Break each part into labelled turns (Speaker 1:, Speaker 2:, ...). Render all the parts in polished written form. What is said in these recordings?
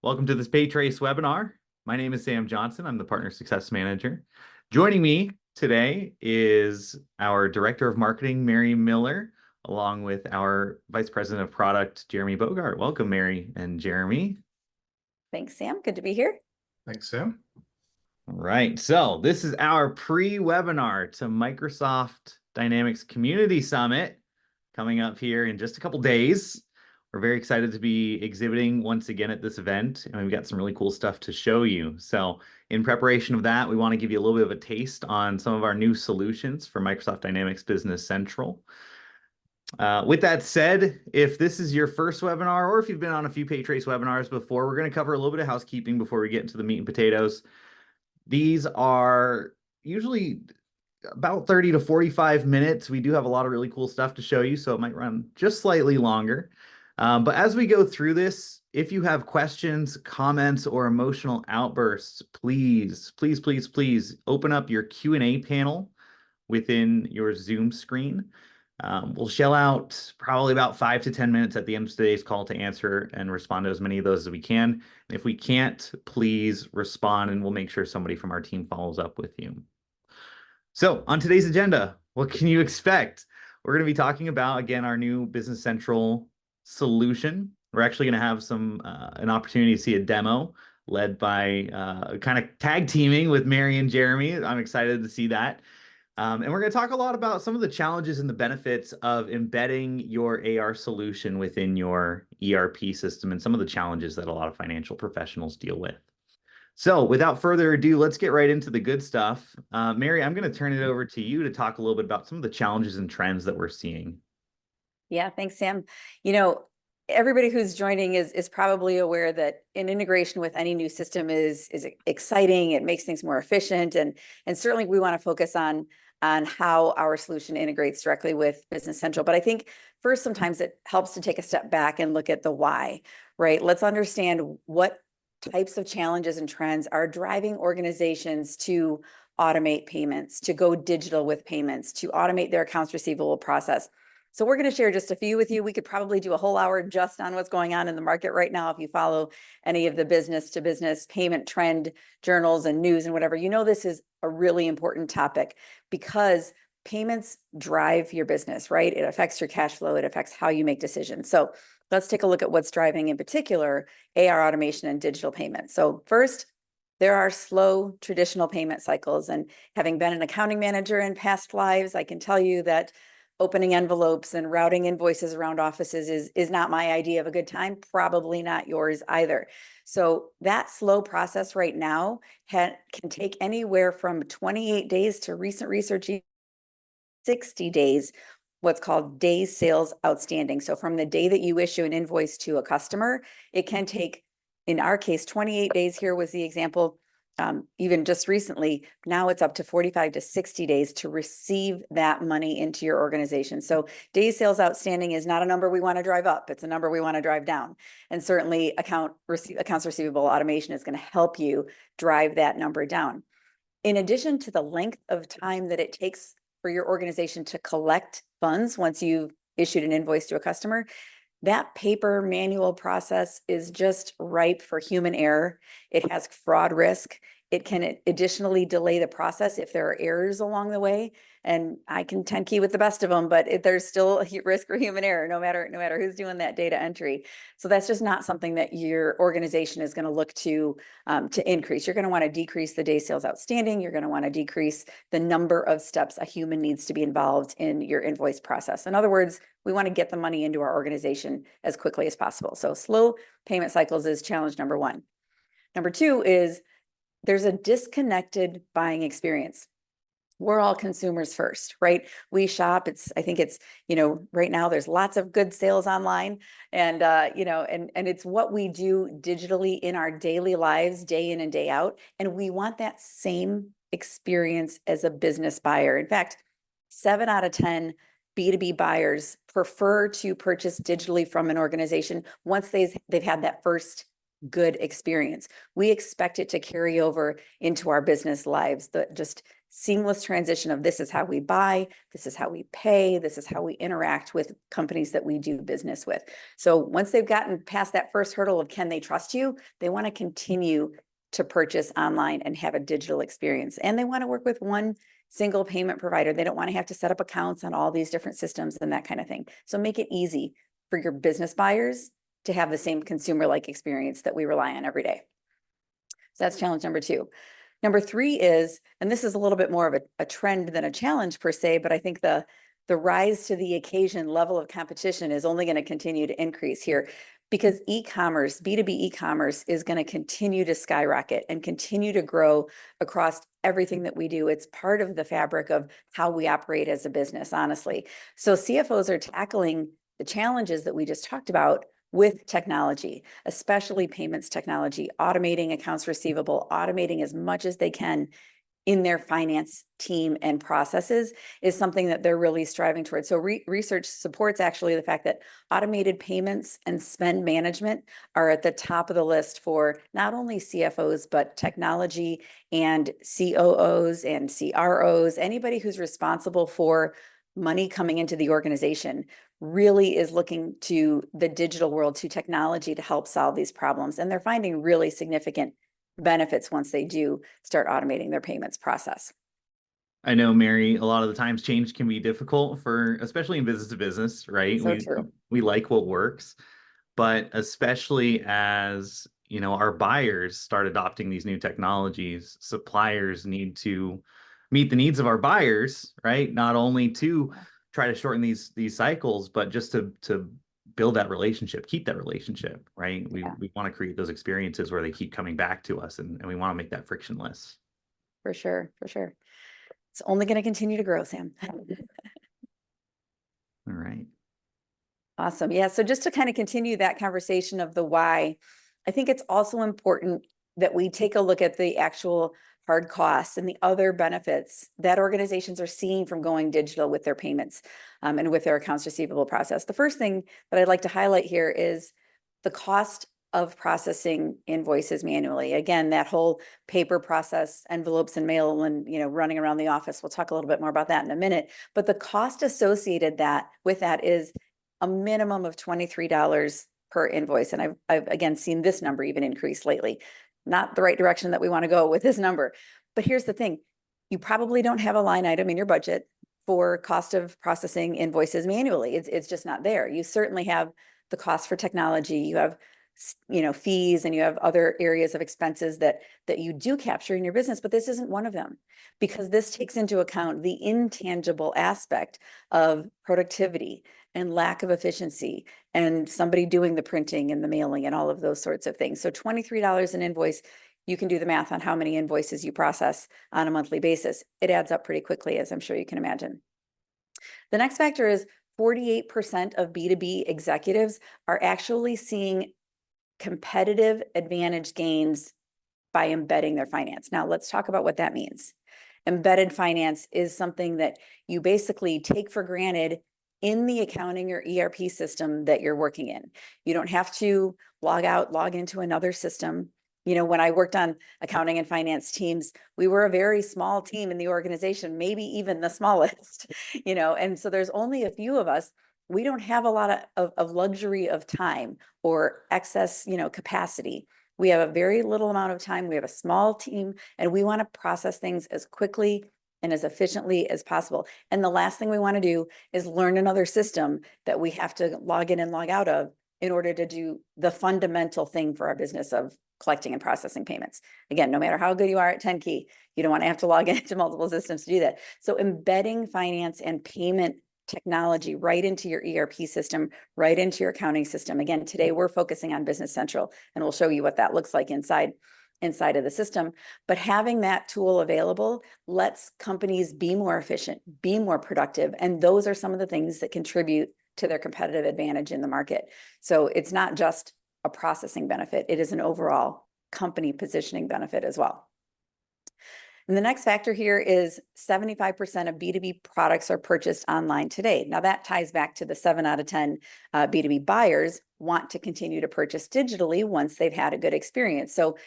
Speaker 1: Welcome to this PayTrace webinar. My name is Sam Johnson. I'm the Partner Success Manager. Joining me today is our Director of Marketing, Mary Miller, along with our Vice President of Product, Jeremy Bogart. Welcome, Mary and Jeremy.
Speaker 2: Thanks, Sam. Good to be here.
Speaker 3: Thanks, Sam.
Speaker 1: All right, so this is our pre-webinar to Microsoft Dynamics Community Summit coming up here in just a couple days. We're very excited to be exhibiting once again at this event, and we've got some really cool stuff to show you. So in preparation of that, we want to give you a little bit of a taste on some of our new solutions for Microsoft Dynamics Business Central. With that said, if this is your first webinar, or if you've been on a few PayTrace webinars before, we're going to cover a little bit of housekeeping before we get into the meat and potatoes. These are usually about 30 to 45 minutes. We do have a lot of really cool stuff to show you, so it might run just slightly longer. But as we go through this, if you have questions, comments, or emotional outbursts, please open up your Q&A panel within your Zoom screen. We'll shell out probably about 5 to 10 minutes at the end of today's call to answer and respond to as many of those as we can. And if we can't, please respond and we'll make sure somebody from our team follows up with you. So on today's agenda, what can you expect? We're going to be talking about, again, our new Business Central solution. We're actually going to have an opportunity to see a demo led by kind of tag teaming with Mary and Jeremy. I'm excited to see that. And we're going to talk a lot about some of the challenges and the benefits of embedding your AR solution within your ERP system and some of the challenges that a lot of financial professionals deal with. So without further ado, let's get right into the good stuff. Mary, I'm going to turn it over to you to talk a little bit about some of the challenges and trends that we're seeing.
Speaker 2: Yeah, thanks, Sam. Everybody who's joining is probably aware that an integration with any new system is exciting. It makes things more efficient, and certainly we want to focus on how our solution integrates directly with Business Central. But I think first, sometimes it helps to take a step back and look at the why, right? Let's understand what types of challenges and trends are driving organizations to automate payments, to go digital with payments, to automate their accounts receivable process. So we're going to share just a few with you. We could probably do a whole hour just on what's going on in the market right now. If you follow any of the business to business payment trend journals and news and whatever, this is a really important topic because payments drive your business, right? It affects your cash flow. It affects how you make decisions. So let's take a look at what's driving, in particular, AR automation and digital payments. So first, there are slow traditional payment cycles. And having been an accounting manager in past lives, I can tell you that opening envelopes and routing invoices around offices is not my idea of a good time, probably not yours either. So that slow process right now can take anywhere from 28 days to recent research, 60 days, what's called days sales outstanding. So from the day that you issue an invoice to a customer, it can take, in our case, 28 days. Here was the example. Even just recently, now it's up to 45 to 60 days to receive that money into your organization. So days sales outstanding is not a number we want to drive up. It's a number we want to drive down. And certainly accounts receivable automation is going to help you drive that number down. In addition to the length of time that it takes for your organization to collect funds once you've issued an invoice to a customer, that paper manual process is just ripe for human error. It has fraud risk. It can additionally delay the process if there are errors along the way. And I can 10 key with the best of them, but there's still a risk for human error, no matter who's doing that data entry. So that's just not something that your organization is going to look to increase. You're going to want to decrease the day sales outstanding. You're going to want to decrease the number of steps a human needs to be involved in your invoice process. In other words, we want to get the money into our organization as quickly as possible. So slow payment cycles is challenge number one. Number two is there's a disconnected buying experience. We're all consumers first, right? We shop. I think it's, right now there's lots of good sales online and it's what we do digitally in our daily lives, day in and day out. And we want that same experience as a business buyer. In fact, 7 out of 10 B2B buyers prefer to purchase digitally from an organization once they've had that first good experience. We expect it to carry over into our business lives. Just seamless transition of this is how we buy, this is how we pay, this is how we interact with companies that we do business with. So once they've gotten past that first hurdle of can they trust you, they want to continue to purchase online and have a digital experience. And they want to work with one single payment provider. They don't want to have to set up accounts on all these different systems and that kind of thing. So make it easy for your business buyers to have the same consumer-like experience that we rely on every day. So that's challenge number 2. Number 3 is, and this is a little bit more of a trend than a challenge per se, but I think the rise to the occasion level of competition is only going to continue to increase here, because e-commerce, B2B e-commerce is going to continue to skyrocket and continue to grow across everything that we do. It's part of the fabric of how we operate as a business, honestly. So CFOs are tackling the challenges that we just talked about with technology, especially payments technology, automating accounts receivable, automating as much as they can in their finance team and processes is something that they're really striving towards. So research supports actually the fact that automated payments and spend management are at the top of the list for not only CFOs, but technology and COOs and CROs, anybody who's responsible for money coming into the organization really is looking to the digital world, to technology to help solve these problems. And they're finding really significant benefits once they do start automating their payments process.
Speaker 1: I know, Mary, a lot of the times change can be difficult for, especially in business to business, right?
Speaker 2: So true.
Speaker 1: We like what works, but especially as, our buyers start adopting these new technologies, suppliers need to meet the needs of our buyers, right? Not only to try to shorten these cycles, but just to build that relationship, keep that relationship, right? We want to create those experiences where they keep coming back to us, and we want to make that frictionless.
Speaker 2: For sure, for sure. It's only going to continue to grow, Sam.
Speaker 1: All right.
Speaker 2: Awesome. Yeah. So just to kind of continue that conversation of the why, I think it's also important that we take a look at the actual hard costs and the other benefits that organizations are seeing from going digital with their payments and with their accounts receivable process. The first thing that I'd like to highlight here is the cost of processing invoices manually. Again, that whole paper process, envelopes and mail and running around the office. We'll talk a little bit more about that in a minute. But the cost associated with that is a minimum of $23 per invoice. And I've again seen this number even increase lately. Not the right direction that we want to go with this number. But here's the thing. You probably don't have a line item in your budget for cost of processing invoices manually. It's just not there. You certainly have the cost for technology. You have fees, and you have other areas of expenses that you do capture in your business, but this isn't one of them, because this takes into account the intangible aspect of productivity and lack of efficiency and somebody doing the printing and the mailing and all of those sorts of things. So $23 an invoice, you can do the math on how many invoices you process on a monthly basis. It adds up pretty quickly, as I'm sure you can imagine. The next factor is 48% of B2B executives are actually seeing competitive advantage gains by embedding their finance. Now, let's talk about what that means. Embedded finance is something that you basically take for granted in the accounting or ERP system that you're working in. You don't have to log out, log into another system. When I worked on accounting and finance teams, we were a very small team in the organization, maybe even the smallest, and so there's only a few of us. We don't have a lot of luxury of time or excess, capacity. We have a very little amount of time. We have a small team, and we want to process things as quickly and as efficiently as possible. And the last thing we want to do is learn another system that we have to log in and log out of in order to do the fundamental thing for our business of collecting and processing payments. Again, no matter how good you are at 10 key, you don't want to have to log into multiple systems to do that. So embedding finance and payment technology right into your ERP system, right into your accounting system. Again, today we're focusing on Business Central, and we'll show you what that looks like inside of the system. But having that tool available lets companies be more efficient, be more productive. And those are some of the things that contribute to their competitive advantage in the market. So it's not just a processing benefit, it is an overall company positioning benefit as well. And the next factor here is 75% of B2B products are purchased online today. Now that ties back to the 7 out of 10 B2B buyers want to continue to purchase digitally once they've had a good experience. So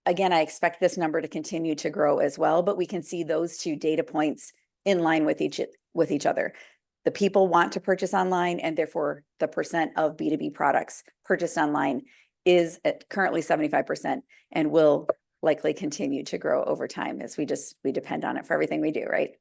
Speaker 2: again, I expect this number to continue to grow as well, but we can see those two data points in line with each other. The people want to purchase online, and therefore the percent of B2B products purchased online is at currently 75% and will likely continue to grow over time as we depend on it for everything we do, right?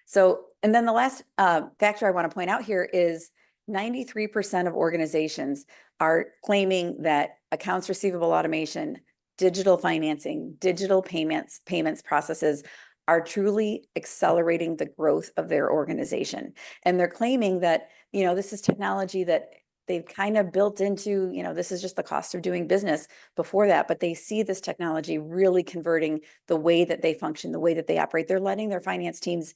Speaker 2: So, and then the last factor I want to point out here is 93% of organizations are claiming that accounts receivable automation, digital financing, digital payments processes are truly accelerating the growth of their organization. And they're claiming that, this is technology that they've kind of built into, this is just the cost of doing business before that, but they see this technology really converting the way that they function, the way that they operate. They're letting their finance teams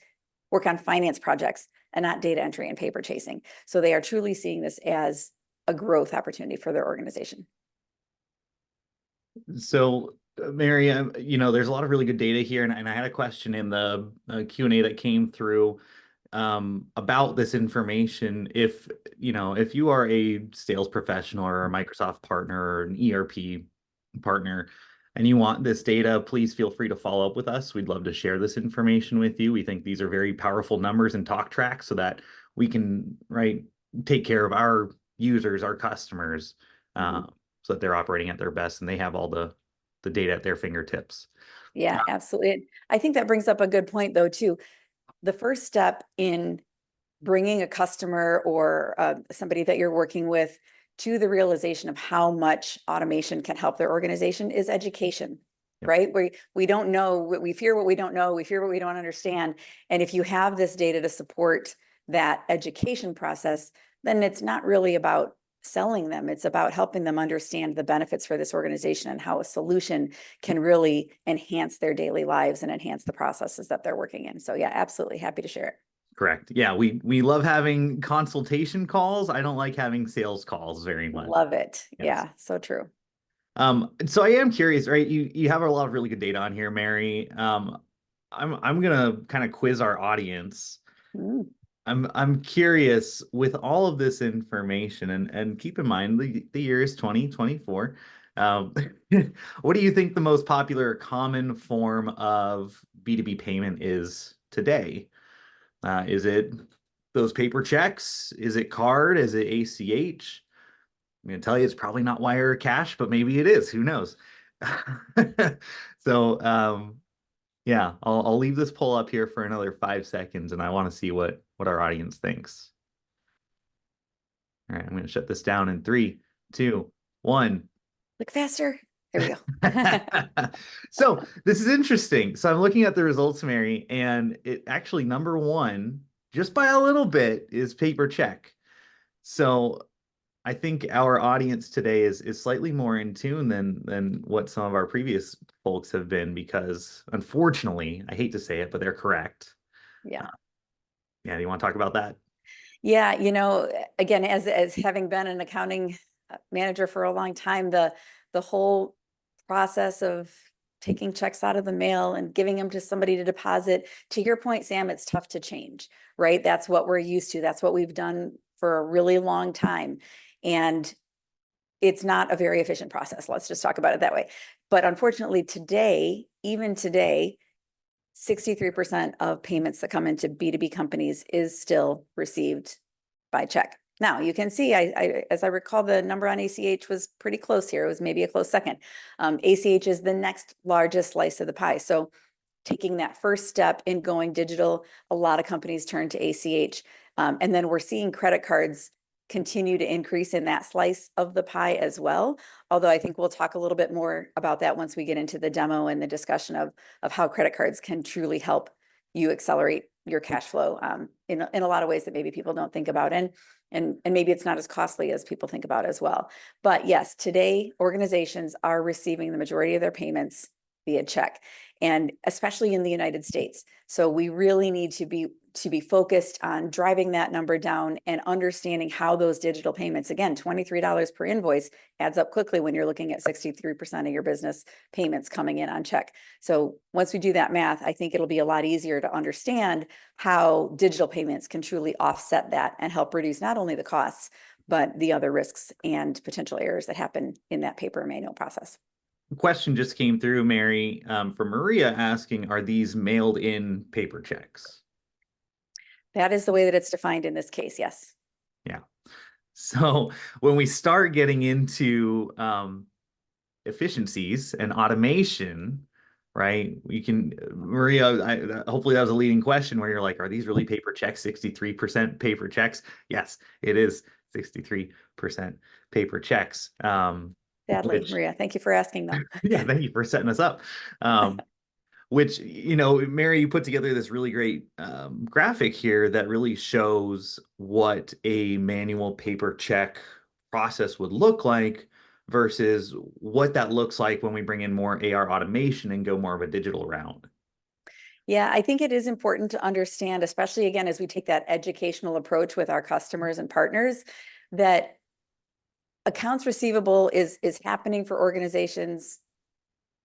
Speaker 2: work on finance projects and not data entry and paper chasing. So they are truly seeing this as a growth opportunity for their organization.
Speaker 1: So, Mary, there's a lot of really good data here, and I had a question in the Q&A that came through about this information. If you are a sales professional or a Microsoft partner or an ERP partner, and you want this data, please feel free to follow up with us. We'd love to share this information with you. We think these are very powerful numbers and talk tracks so that we can, take care of our users, our customers, so that they're operating at their best and they have all the data at their fingertips.
Speaker 2: Yeah, absolutely. I think that brings up a good point, though, too. The first step in bringing a customer or somebody that you're working with to the realization of how much automation can help their organization is education, right? We don't know, we fear what we don't know, we fear what we don't understand. And if you have this data to support that education process, then it's not really about selling them. It's about helping them understand the benefits for this organization and how a solution can really enhance their daily lives and enhance the processes that they're working in. So yeah, absolutely happy to share it.
Speaker 1: Correct. Yeah, we love having consultation calls. I don't like having sales calls very much.
Speaker 2: Love it.
Speaker 1: Yes.
Speaker 2: Yeah, so true.
Speaker 1: So I am curious, right? You have a lot of really good data on here, Mary. I'm gonna kind of quiz our audience. I'm curious, with all of this information, and keep in mind the year is 2024. What do you think the most popular common form of B2B payment is today? Is it those paper checks? Is it card? Is it ACH? I'm going to tell you it's probably not wire or cash, but maybe it is. Who knows? So, yeah, I'll leave this poll up here for another 5 seconds, and I want to see what our audience thinks. All right, I'm going to shut this down in 3, 2, 1.
Speaker 2: Click faster. There we go.
Speaker 1: So this is interesting. So I'm looking at the results, Mary, and it actually number one, just by a little bit, is paper check. So I think our audience today is slightly more in tune than what some of our previous folks have been, because unfortunately, I hate to say it, but they're correct.
Speaker 2: Yeah.
Speaker 1: Yeah, do you want to talk about that?
Speaker 2: Yeah, again, as having been an accounting manager for a long time, the whole process of taking checks out of the mail and giving them to somebody to deposit, to your point, Sam, it's tough to change, right? That's what we're used to. That's what we've done for a really long time. And it's not a very efficient process. Let's just talk about it that way. But unfortunately, today, even today, 63% of payments that come into B2B companies is still received by check. Now, you can see, as I recall, the number on ACH was pretty close here. It was maybe a close second. ACH is the next largest slice of the pie. So taking that first step in going digital, a lot of companies turn to ACH. And then we're seeing credit cards continue to increase in that slice of the pie as well. Although I think we'll talk a little bit more about that once we get into the demo and the discussion of how credit cards can truly help you accelerate your cash flow in a lot of ways that maybe people don't think about. And maybe it's not as costly as people think about as well. But yes, today organizations are receiving the majority of their payments via check, and especially in the United States. So we really need to be focused on driving that number down and understanding how those digital payments, again, $23 per invoice adds up quickly when you're looking at 63% of your business payments coming in on check. So once we do that math, I think it'll be a lot easier to understand how digital payments can truly offset that and help reduce not only the costs, but the other risks and potential errors that happen in that paper and manual process.
Speaker 1: question just came through, Mary, from Maria asking, are these mailed in paper checks?
Speaker 2: That is the way that it's defined in this case, yes.
Speaker 1: Yeah. So when we start getting into efficiencies and automation, right? You can, Maria, hopefully that was a leading question where you're like, are these really paper checks? 63% paper checks? Yes, it is 63% paper checks.
Speaker 2: Sadly,
Speaker 1: Which,
Speaker 2: Maria, thank you for asking though.
Speaker 1: yeah, thank you for setting us up. Which, Mary, you put together this really great graphic here that really shows what a manual paper check process would look like versus what that looks like when we bring in more AR automation and go more of a digital route.
Speaker 2: Yeah, I think it is important to understand, especially again, as we take that educational approach with our customers and partners, that accounts receivable is happening for organizations,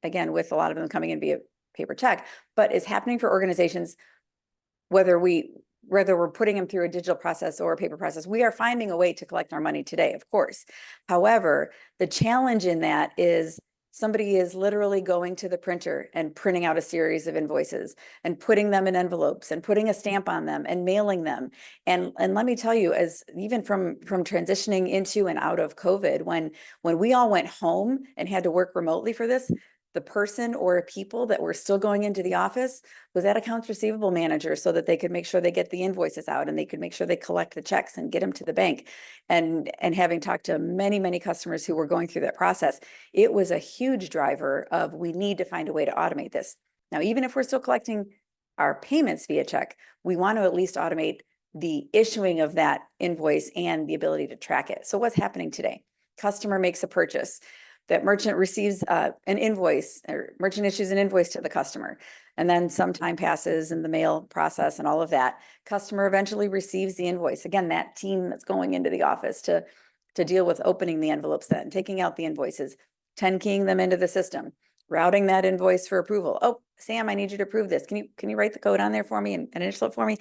Speaker 2: again, with a lot of them coming in via paper check, but is happening for organizations whether we're putting them through a digital process or a paper process. We are finding a way to collect our money today, of course. However, the challenge in that is somebody is literally going to the printer and printing out a series of invoices and putting them in envelopes and putting a stamp on them and mailing them. And let me tell you, as even from transitioning into and out of COVID, when we all went home and had to work remotely for this, the person or people that were still going into the office was that accounts receivable manager so that they could make sure they get the invoices out and they could make sure they collect the checks and get them to the bank. And having talked to many, many customers who were going through that process, it was a huge driver of we need to find a way to automate this. Now, even if we're still collecting our payments via check, we want to at least automate the issuing of that invoice and the ability to track it. So what's happening today? Customer makes a purchase. That merchant receives an invoice, or merchant issues an invoice to the customer. And then some time passes in the mail process and all of that. Customer eventually receives the invoice. Again, that team that's going into the office to deal with opening the envelopes then, taking out the invoices, 10 keying them into the system, routing that invoice for approval. Oh, Sam, I need you to approve this. Can you write the code on there for me and initial it for me?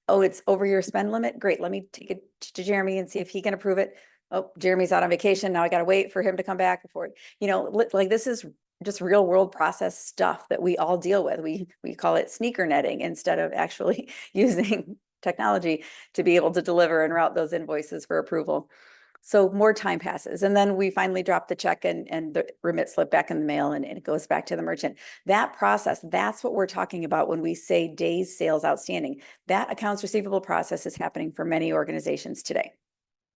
Speaker 2: Oh, it's over your spend limit. Great. Let me take it to Jeremy and see if he can approve it. Oh, Jeremy's out on vacation. Now I got to wait for him to come back before, like this is just real world process stuff that we all deal with. We call it sneaker netting instead of actually using technology to be able to deliver and route those invoices for approval. So more time passes. And then we finally drop the check and the remit slip back in the mail and it goes back to the merchant. That process, that's what we're talking about when we say days sales outstanding. That accounts receivable process is happening for many organizations today.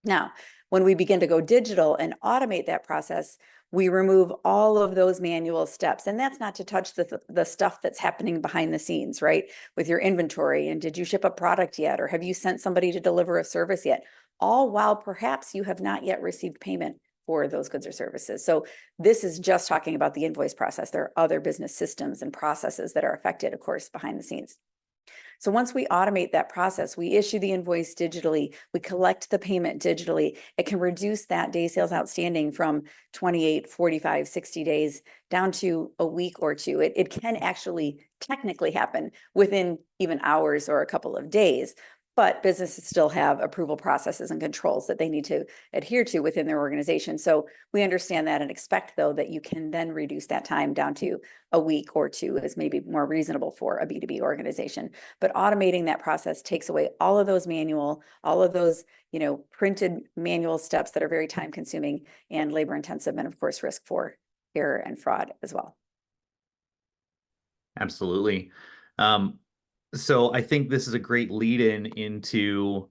Speaker 2: Now, when we begin to go digital and automate that process, we remove all of those manual steps. And that's not to touch the stuff that's happening behind the scenes, right? With your inventory and did you ship a product yet? Or have you sent somebody to deliver a service yet? All while perhaps you have not yet received payment for those goods or services. So this is just talking about the invoice process. There are other business systems and processes that are affected, of course, behind the scenes. So once we automate that process, we issue the invoice digitally, we collect the payment digitally. It can reduce that day sales outstanding from 28, 45, 60 days down to a week or two. It can actually technically happen within even hours or a couple of days, but businesses still have approval processes and controls that they need to adhere to within their organization. So we understand that and expect, though, that you can then reduce that time down to a week or two is maybe more reasonable for a B2B organization. But automating that process takes away all of those all of those, printed manual steps that are very time consuming and labor intensive, and of course, risk for error and fraud as well.
Speaker 1: Absolutely. So I think this is a great lead in into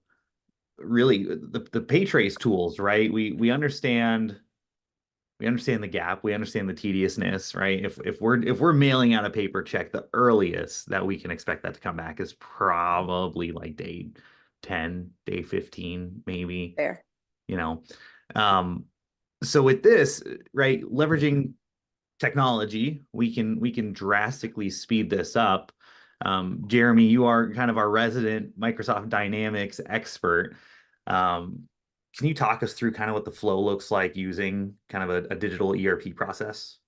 Speaker 1: really the PayTrace tools, right? We understand the gap, we understand the tediousness, right? If we're mailing out a paper check, the earliest that we can expect that to come back is probably like day 10, day 15, maybe,
Speaker 2: Fair.
Speaker 1: you know. Um, so with this, right, leveraging technology, we can drastically speed this up. Jeremy, you are kind of our resident Microsoft Dynamics expert. Can you talk us through kind of what the flow looks like using kind of a digital ERP process?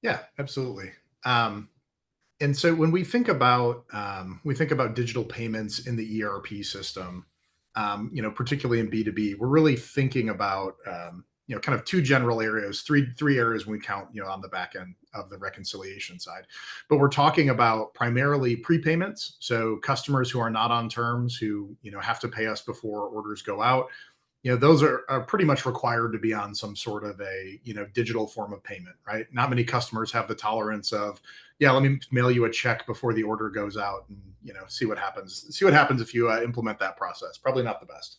Speaker 3: Yeah, absolutely. And so when we think about digital payments in the ERP system, particularly in B2B, we're really thinking about kind of two general areas, three areas when we count, on the back end of the reconciliation side. But we're talking about primarily prepayments. So customers who are not on terms, who, have to pay us before orders go out. Those are pretty much required to be on some sort of a, digital form of payment, right? Not many customers have the tolerance of, yeah, let me mail you a check before the order goes out and, see what happens. See what happens if you implement that process. Probably not the best.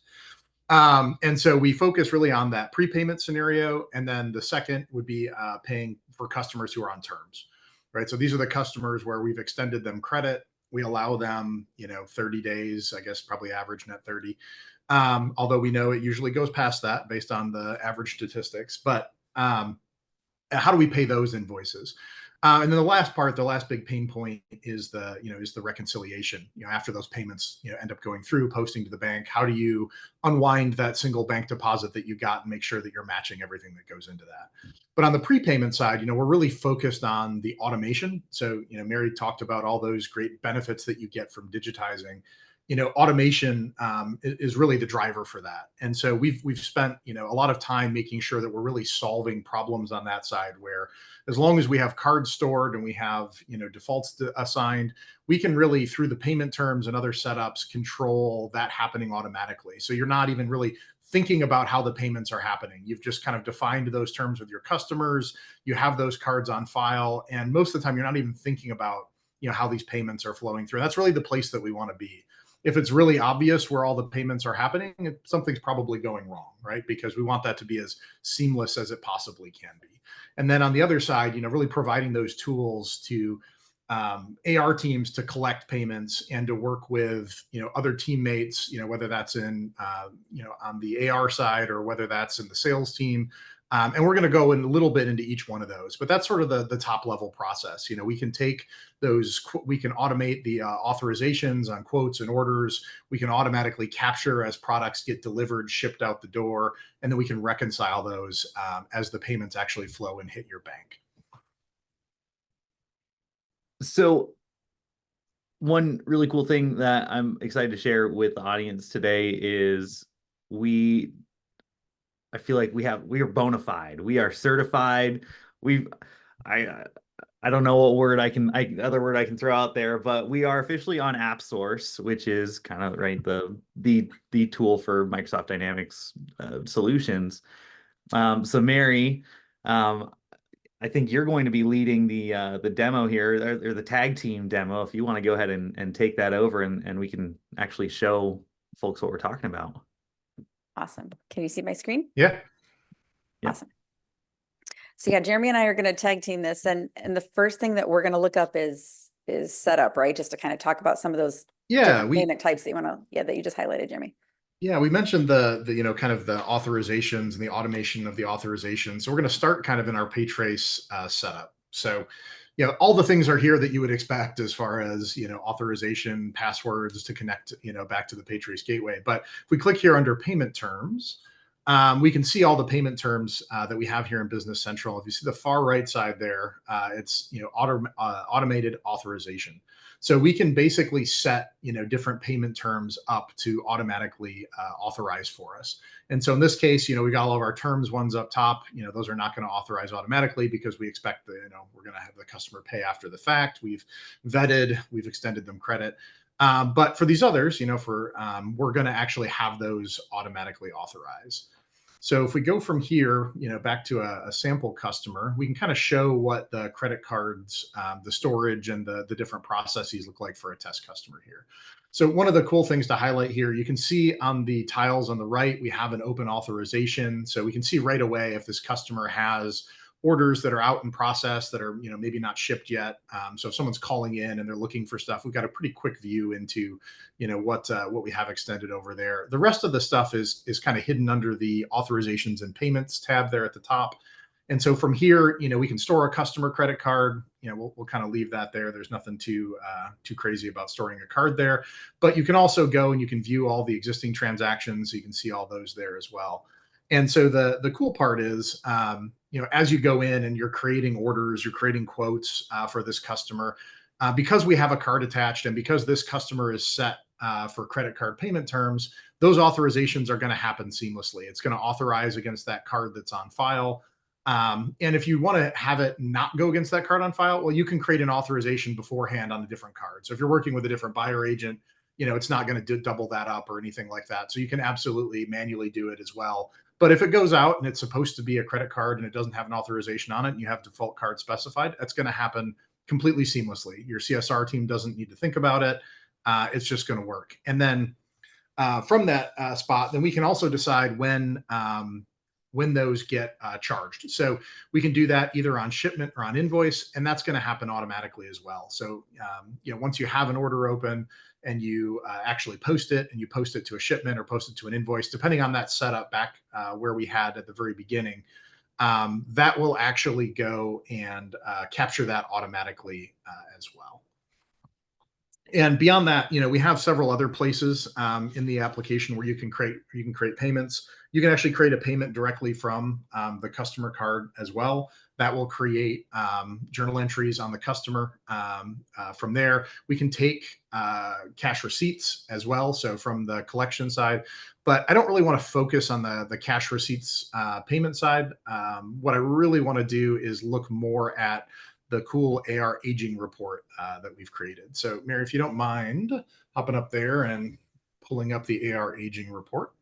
Speaker 3: And so we focus really on that prepayment scenario. And then the second would be paying for customers who are on terms, right? So these are the customers where we've extended them credit. We allow them, 30 days, I guess, probably average net 30. Although we know it usually goes past that based on the average statistics. But how do we pay those invoices? And then the last big pain point is the reconciliation. After those payments, end up going through, posting to the bank. How do you unwind that single bank deposit that you got and make sure that you're matching everything that goes into that? But on the prepayment side, we're really focused on the automation. So, Mary talked about all those great benefits that you get from digitizing. Automation is really the driver for that. And so we've spent, a lot of time making sure that we're really solving problems on that side, where as long as we have cards stored and we have, defaults assigned, we can really, through the payment terms and other setups, control that happening automatically. So you're not even really thinking about how the payments are happening. You've just kind of defined those terms with your customers. You have those cards on file. And most of the time, you're not even thinking about, how these payments are flowing through. That's really the place that we want to be. If it's really obvious where all the payments are happening, something's probably going wrong, right? Because we want that to be as seamless as it possibly can be. And then on the other side, really providing those tools to AR teams to collect payments and to work with, other teammates, whether that's in, on the AR side or whether that's in the sales team. And we're going to go in a little bit into each one of those, but that's sort of the top level process. We can take those, we can automate the authorizations on quotes and orders. We can automatically capture as products get delivered, shipped out the door, and then we can reconcile those as the payments actually flow and hit your bank.
Speaker 1: So one really cool thing that I'm excited to share with the audience today is I feel like we are bona fide. We are certified. I don't know what word other word I can throw out there, but we are officially on AppSource, which is kind of right the tool for Microsoft Dynamics solutions. So Mary, I think you're going to be leading the demo here, or the tag team demo. If you want to go ahead and take that over, and we can actually show folks what we're talking about.
Speaker 2: Awesome. Can you see my screen?
Speaker 3: Yeah.
Speaker 2: Awesome. So yeah, Jeremy and I are going to tag team this, and the first thing that we're going to look up is setup, right? Just to kind of talk about some of those payment types that you want to, that you just highlighted, Jeremy.
Speaker 3: Yeah, we mentioned the kind of the authorizations and the automation of the authorizations. So we're going to start kind of in our PayTrace setup. So, all the things are here that you would expect as far as, authorization, passwords to connect, back to the PayTrace gateway. But if we click here under payment terms, we can see all the payment terms that we have here in Business Central. If you see the far right side there, it's automated authorization. So we can basically set different payment terms up to automatically authorize for us. And so in this case, we got all of our terms ones up top. Those are not going to authorize automatically because we expect that we're going to have the customer pay after the fact. We've vetted, we've extended them credit. But for these others, we're going to actually have those automatically authorized. So if we go from here, back to a sample customer, we can kind of show what the credit cards, the storage, and the different processes look like for a test customer here. So one of the cool things to highlight here, you can see on the tiles on the right, we have an open authorization. So we can see right away if this customer has orders that are out in process that are, maybe not shipped yet. So if someone's calling in and they're looking for stuff, we've got a pretty quick view into, what we have extended over there. The rest of the stuff is kind of hidden under the authorizations and payments tab there at the top. And so from here, we can store a customer credit card. We'll kind of leave that there. There's nothing too crazy about storing a card there. But you can also go and you can view all the existing transactions. So you can see all those there as well. And so the cool part is, as you go in and you're creating orders, you're creating quotes for this customer, because we have a card attached and because this customer is set for credit card payment terms, those authorizations are going to happen seamlessly. It's going to authorize against that card that's on file. And if you want to have it not go against that card on file, well, you can create an authorization beforehand on a different card. So if you're working with a different buyer agent, it's not going to double that up or anything like that. So you can absolutely manually do it as well. But if it goes out and it's supposed to be a credit card and it doesn't have an authorization on it and you have default card specified, that's going to happen completely seamlessly. Your CSR team doesn't need to think about it. It's just going to work. And then from that spot, then we can also decide when those get charged. So we can do that either on shipment or on invoice, and that's going to happen automatically as well. So once you have an order open and you actually post it, and you post it to a shipment or post it to an invoice, depending on that setup back where we had at the very beginning, that will actually go and capture that automatically as well. And beyond that, we have several other places in the application where you can create payments. You can actually create a payment directly from the customer card as well. That will create journal entries on the customer. From there, we can take cash receipts as well, so from the collection side. But I don't really want to focus on the cash receipts payment side. What I really want to do is look more at the cool AR aging report that we've created. So Mary, if you don't mind hopping up there and pulling up the AR aging report.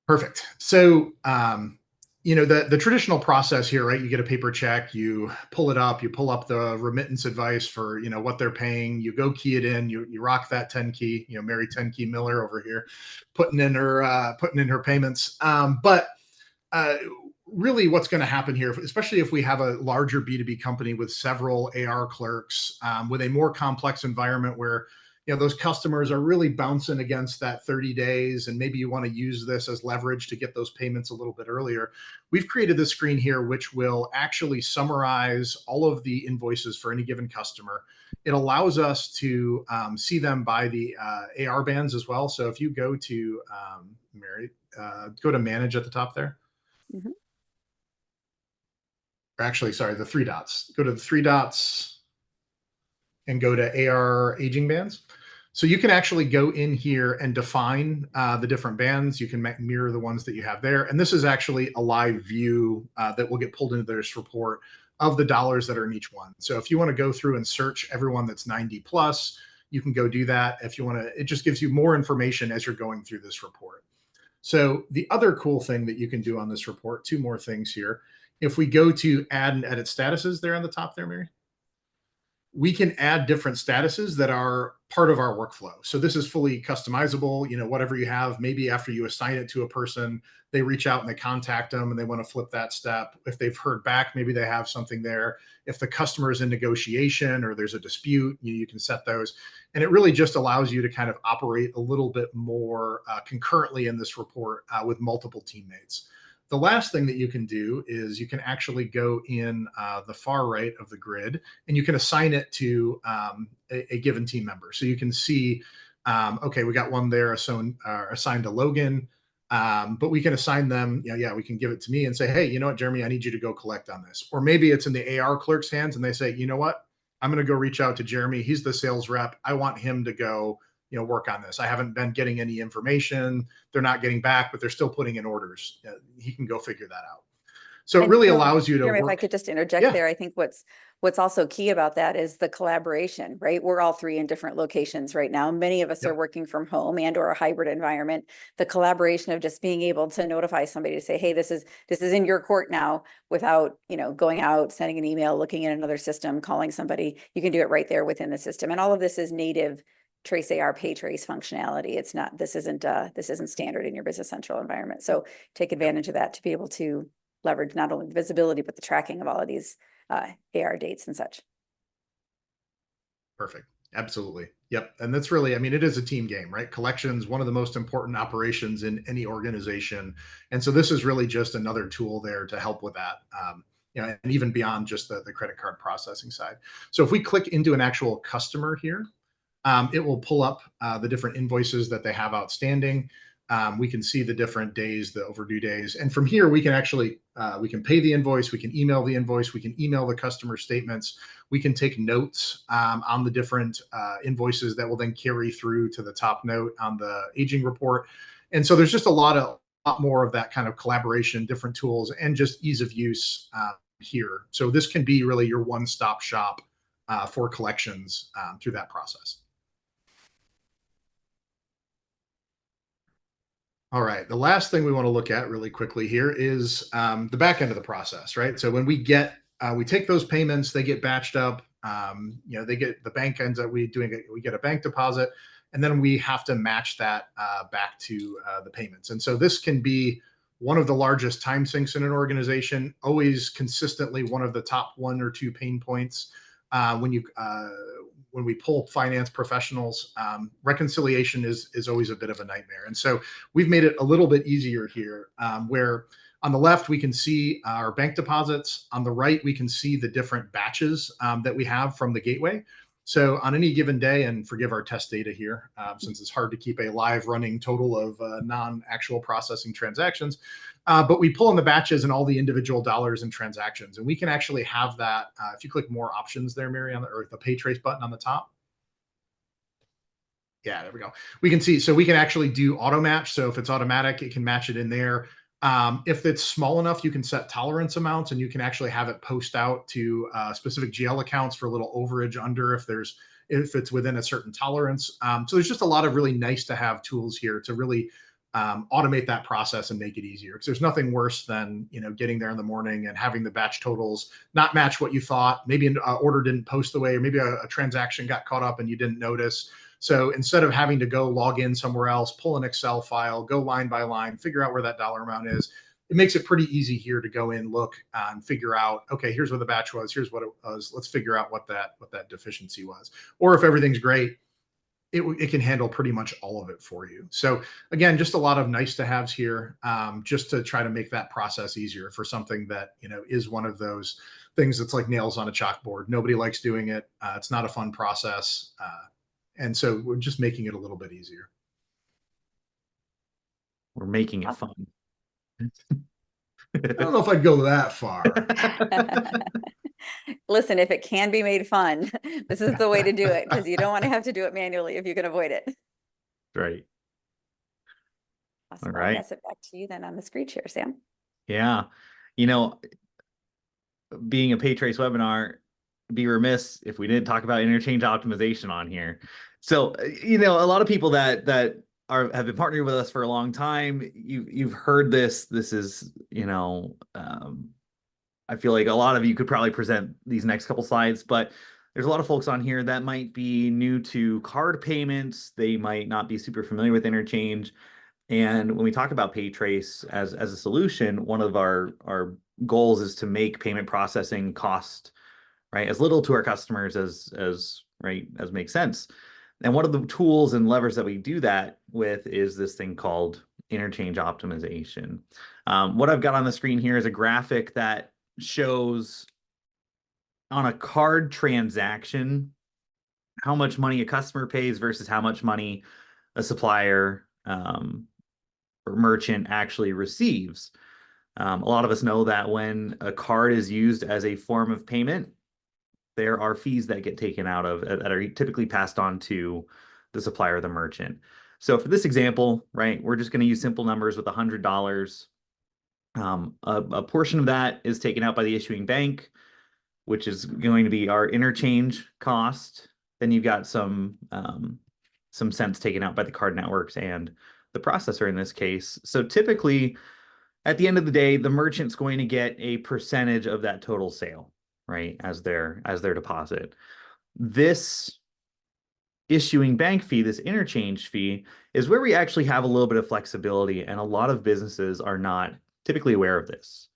Speaker 3: Perfect. So, the traditional process here, right? You get a paper check, you pull it up, you pull up the remittance advice for, what they're paying, you go key it in, you rock that 10 key, Mary 10 key Miller over here, putting in her payments. But really what's going to happen here, especially if we have a larger B2B company with several AR clerks, with a more complex environment where those customers are really bouncing against that 30 days, and maybe you want to use this as leverage to get those payments a little bit earlier. We've created this screen here, which will actually summarize all of the invoices for any given customer. It allows us to see them by the AR bands as well. So if you go to Mary, go to manage at the top there.
Speaker 2: Mm-hmm.
Speaker 3: Or actually, sorry, the three dots. Go to the three dots and go to AR aging bands. So you can actually go in here and define the different bands. You can mirror the ones that you have there. And this is actually a live view that will get pulled into this report of the dollars that are in each one. So if you want to go through and search everyone that's 90 plus, you can go do that. If you want to, it just gives you more information as you're going through this report. So the other cool thing that you can do on this report, two more things here. If we go to add and edit statuses there on the top there, Mary, we can add different statuses that are part of our workflow. So this is fully customizable, whatever you have. Maybe after you assign it to a person, they reach out and they contact them and they want to flip that step. If they've heard back, maybe they have something there. If the customer is in negotiation or there's a dispute, you can set those. And it really just allows you to kind of operate a little bit more concurrently in this report with multiple teammates. The last thing that you can do is you can actually go in the far right of the grid and you can assign it to a given team member. So you can see, okay, we got one there assigned to Logan, but we can assign them, we can give it to me and say, hey, you know what, Jeremy, I need you to go collect on this. Or maybe it's in the AR clerk's hands and they say, you know what, I'm going to go reach out to Jeremy. He's the sales rep. I want him to go work on this. I haven't been getting any information. They're not getting back, but they're still putting in orders. He can go figure that out. So it really allows you to
Speaker 2: Jeremy,
Speaker 3: work.
Speaker 2: if I could just interject there, I think what's also key about that is the collaboration, right? We're all three in different locations right now. Many of us are working from home and or a hybrid environment. The collaboration of just being able to notify somebody to say, hey, this is in your court now, without, going out, sending an email, looking at another system, calling somebody. You can do it right there within the system. And all of this is native Trace AR PayTrace functionality. It's not, this isn't standard in your Business Central environment. So take advantage of that to be able to leverage not only the visibility, but the tracking of all of these AR dates and such.
Speaker 3: Perfect. Absolutely. Yep. And that's really, it is a team game, right? Collections, one of the most important operations in any organization. And so this is really just another tool there to help with that. And even beyond just the credit card processing side. So if we click into an actual customer here, it will pull up the different invoices that they have outstanding. We can see the different days, the overdue days. And from here, we can actually, we can pay the invoice, we can email the invoice, we can email the customer statements, we can take notes on the different invoices that will then carry through to the top note on the aging report. And so there's just a lot more of that kind of collaboration, different tools, and just ease of use here. So this can be really your one-stop shop for collections through that process. All right. The last thing we want to look at really quickly here is the back end of the process, right? So when we take those payments, they get batched up. They get the bank ends up we get a bank deposit, and then we have to match that back to the payments. And so this can be one of the largest time sinks in an organization. Always consistently one of the top 1 or 2 pain points when we pull finance professionals. Reconciliation is always a bit of a nightmare. And so we've made it a little bit easier here, where on the left, we can see our bank deposits. On the right, we can see the different batches that we have from the gateway. So on any given day, and forgive our test data here, since it's hard to keep a live running total of non-actual processing transactions, but we pull in the batches and all the individual dollars and transactions. And we can actually have that, if you click more options there, Mary, or the PayTrace button on the top. Yeah, there we go. We can see, so we can actually do auto match. So if it's automatic, it can match it in there. If it's small enough, you can set tolerance amounts, and you can actually have it post out to specific GL accounts for a little overage under if it's within a certain tolerance. So there's just a lot of really nice to have tools here to really automate that process and make it easier. Because there's nothing worse than getting there in the morning and having the batch totals not match what you thought. Maybe an order didn't post the way, or maybe a transaction got caught up and you didn't notice. So instead of having to go log in somewhere else, pull an Excel file, go line by line, figure out where that dollar amount is, it makes it pretty easy here to go in, look, and figure out, okay, here's what the batch was, here's what it was. Let's figure out what that deficiency was. Or if everything's great, it can handle pretty much all of it for you. So again, just a lot of nice to haves here, just to try to make that process easier for something that is one of those things that's like nails on a chalkboard. Nobody likes doing it. It's not a fun process. And so we're just making it a little bit easier.
Speaker 1: We're making it fun.
Speaker 3: I don't know if I'd go that far.
Speaker 2: Listen, if it can be made fun, this is the way to do it, because you don't want to have to do it manually if you can avoid it.
Speaker 1: Right.
Speaker 2: Awesome.
Speaker 1: All right.
Speaker 2: I'll pass it back to you then on the screen share, Sam.
Speaker 1: Yeah. Being a PayTrace webinar, be remiss if we didn't talk about interchange optimization on here. So, a lot of people that have been partnering with us for a long time, you've heard this. This is, I feel like a lot of you could probably present these next couple slides, but there's a lot of folks on here that might be new to card payments. They might not be super familiar with interchange. And when we talk about PayTrace as a solution, one of our goals is to make payment processing cost as little to our customers as makes sense. And one of the tools and levers that we do that with is this thing called interchange optimization. What I've got on the screen here is a graphic that shows on a card transaction how much money a customer pays versus how much money a supplier or merchant actually receives. A lot of us know that when a card is used as a form of payment, there are fees that get taken out of that are typically passed on to the supplier or the merchant. So for this example, we're just going to use simple numbers with $100. A portion of that is taken out by the issuing bank, which is going to be our interchange cost. Then you've got some cents taken out by the card networks and the processor in this case. So typically, at the end of the day, the merchant's going to get a percentage of that total sale, as their deposit. This issuing bank fee, this interchange fee, is where we actually have a little bit of flexibility, and a lot of businesses are not typically aware of this.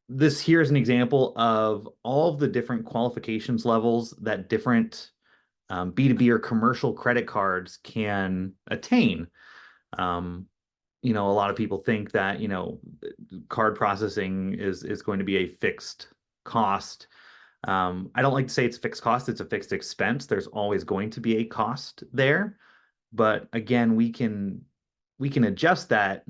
Speaker 1: This here is an example of all of the different qualifications levels that different B2B or commercial credit cards can attain. A lot of people think that, card processing is going to be a fixed cost. I don't like to say it's a fixed cost. It's a fixed expense. There's always going to be a cost there. But again, we can we can adjust that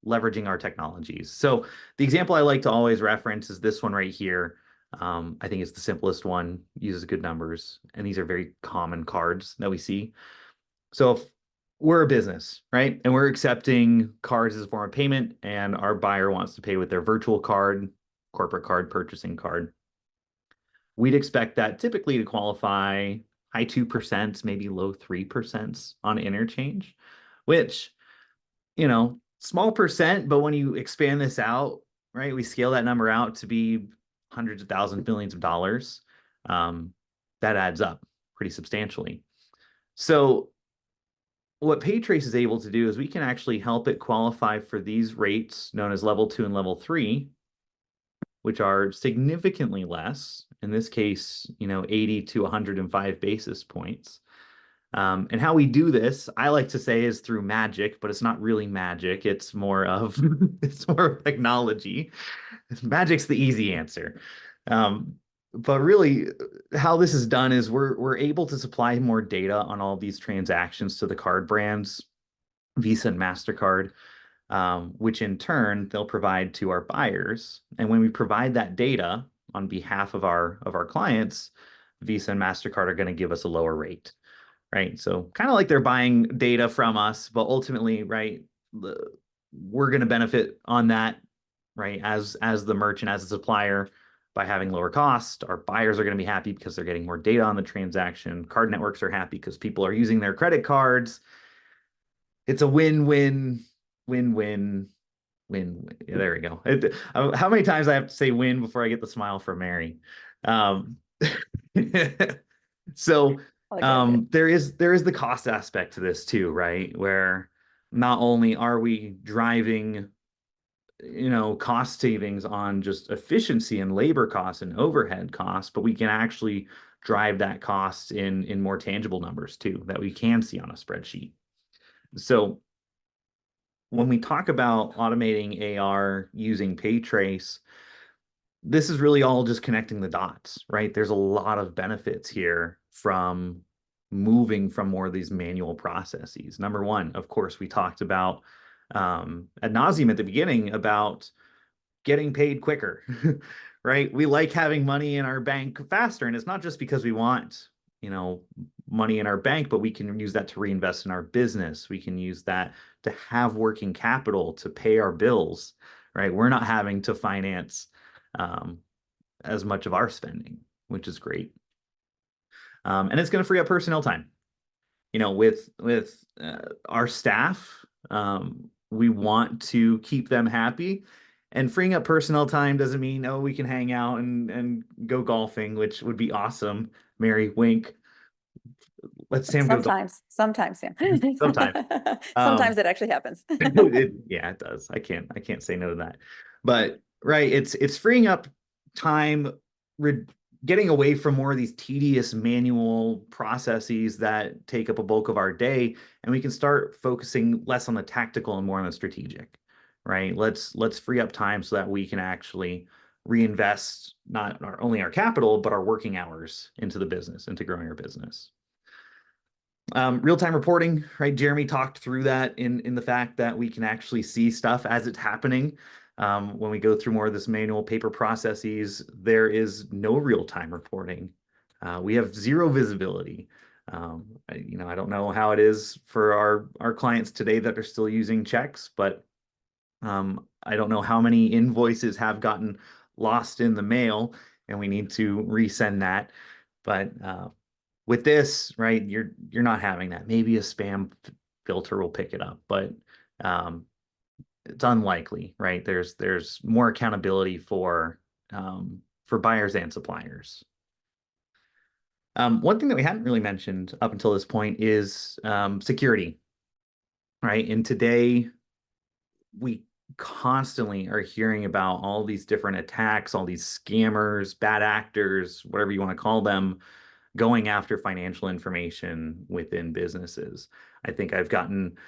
Speaker 1: leveraging our technologies. So the example I like to always reference is this one right here. I think it's the simplest one, uses good numbers, and these are very common cards that we see. So if we're a business, right, and we're accepting cards as a form of payment, and our buyer wants to pay with their virtual card, corporate card, purchasing card, we'd expect that typically to qualify high 2%, maybe low 3% on interchange, which, small percent, but when you expand this out, right, we scale that number out to be hundreds of thousands, millions of dollars. That adds up pretty substantially. So what PayTrace is able to do is we can actually help it qualify for these rates known as level 2 and level 3, which are significantly less, in this case, 80 to 105 basis points. And how we do this, I like to say, is through magic, but it's not really magic. It's more of it's more of technology. Magic's the easy answer. But really, how this is done is we're able to supply more data on all these transactions to the card brands, Visa and MasterCard, which in turn they'll provide to our buyers. And when we provide that data on behalf of our clients, Visa and MasterCard are going to give us a lower rate. Right. So kind of like they're buying data from us, but ultimately, right, we're going to benefit on that, right, as the merchant, as a supplier, by having lower cost. Our buyers are going to be happy because they're getting more data on the transaction. Card networks are happy because people are using their credit cards. It's a win-win, win-win, win-win. Yeah, there we go. How many times I have to say win before I get the smile from Mary? So there is the cost aspect to this too, right? Where not only are we driving, cost savings on just efficiency and labor costs and overhead costs, but we can actually drive that cost in more tangible numbers too, that we can see on a spreadsheet. So when we talk about automating AR using PayTrace, this is really all just connecting the dots, right? There's a lot of benefits here from moving from more of these manual processes. Number one, of course, we talked about ad nauseum at the beginning about getting paid quicker, right? We like having money in our bank faster. And it's not just because we want, money in our bank, but we can use that to reinvest in our business. We can use that to have working capital to pay our bills, right? We're not having to finance as much of our spending, which is great. And it's going to free up personnel time. With our staff, we want to keep them happy, and freeing up personnel time doesn't mean, oh, we can hang out and go golfing, which would be awesome. Mary, wink. Let Sam go golf.
Speaker 2: Sometimes, Sam.
Speaker 1: Sometimes.
Speaker 2: Sometimes it actually happens.
Speaker 1: Yeah, it does. I can't say no to that. But right, it's freeing up time, getting away from more of these tedious manual processes that take up a bulk of our day, and we can start focusing less on the tactical and more on the strategic, right? Let's free up time so that we can actually reinvest not only our capital, but our working hours into the business, into growing our business. Real-time reporting, right? Jeremy talked through that in the fact that we can actually see stuff as it's happening. When we go through more of this manual paper processes, there is no real-time reporting. We have zero visibility. I don't know how it is for our clients today that are still using checks, but I don't know how many invoices have gotten lost in the mail and we need to resend that. But with this, right, you're not having that. Maybe a spam filter will pick it up, but it's unlikely, right? There's more accountability for buyers and suppliers. One thing that we hadn't really mentioned up until this point is security, right? And today we constantly are hearing about all these different attacks, all these scammers, bad actors, whatever you want to call them, going after financial information within businesses. I think I've gotten